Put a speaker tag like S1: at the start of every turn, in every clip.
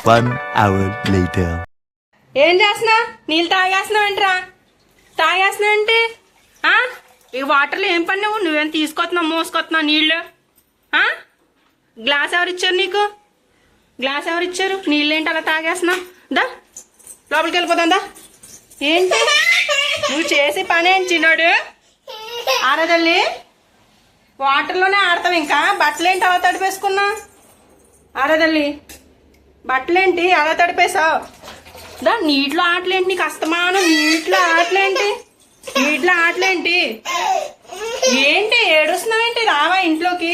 S1: 1 hour later.
S2: ఏం చేస్తున్నావు? నీళ్ళు తాగేస్తున్నావు ఏంట్రా? తాగేస్తున్నావు ఏంటి? ఈ వాటర్లో ఏం పని నువ్వేం తీసుకొస్తున్నావు మోసుకొస్తున్నావు నీళ్ళు? గ్లాస్ ఎవరిచ్చారు నీకు? గ్లాస్ ఎవరిచ్చారు? నీళ్ళు ఏంటి అలా తాగేస్తున్నావు? దా లోపలికి వెళ్ళిపోతాం దా. ఏంటి నువ్వు చేసే పని ఏంటి చిన్నోడు? ఆరదల్లి వాటర్లోనే ఆడతావు. ఇంకా బట్టలేంటి అలా తడిపేసుకున్నావు? ఆరదల్లి బట్టలేంటి అలా తడిపేసావు? దా నీటిలో ఆటలేంటి? నీకు అస్తమానం నీటిలో ఆటలేంటి? నీటిలో ఆటలేంటి? ఏంటి ఏడుస్తున్నావేంటి? రావా ఇంట్లోకి?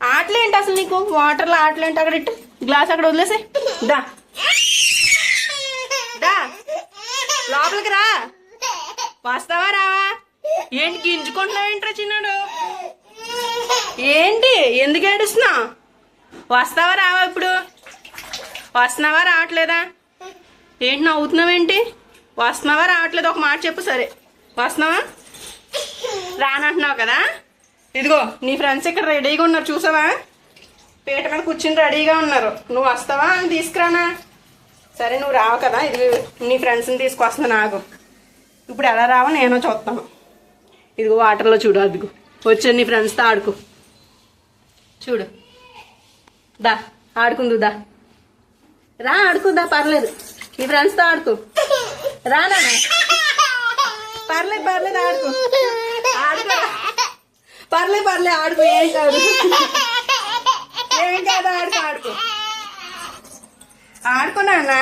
S2: ఆటలేంటి అసలు నీకు? వాటర్లో ఆటలేంటి? అక్కడ ఇట్టు గ్లాస్ అక్కడ వదిలేసే. దా దా లోపలికి రా. వస్తావా రావా? ఏంటి గింజుకుంటున్నావేంట్రా చిన్నాడు? ఏంటి ఎందుకు ఏడుస్తున్నావు? వస్తావా రావా? ఇప్పుడు వస్తున్నావా రావట్లేదా? ఏంటి నవ్వుతున్నావేంటి? వస్తున్నావా రావట్లేదు? ఒక మాట చెప్పు. సరే వస్తున్నావా? రానంటున్నావు కదా. ఇదిగో నీ ఫ్రెండ్స్ ఇక్కడ రెడీగా ఉన్నారు చూసావా? పీట మీద కూర్చుని రెడీగా ఉన్నారు. నువ్వు వస్తావా అని తీసుకురానా? సరే నువ్వు రావు కదా. ఇది నీ ఫ్రెండ్స్ని తీసుకొస్తున్నా. నాకు ఇప్పుడు ఎలా రావో నేను చూస్తాను. ఇదిగో వాటర్లో చూడు. అదిగో వచ్చాను నీ ఫ్రెండ్స్తో ఆడుకో. చూడు దా ఆడుకుందు దా. రా ఆడుకుందా పర్లేదు. నీ ఫ్రెండ్స్తో ఆడుకో. రానా? పర్లేదు పర్లేదు ఆడుకో. ఆడుకో పర్లేదు ఆడుకో. ఏం కాదు ఏం కాదు. ఆడుకో ఆడుకున్నానా?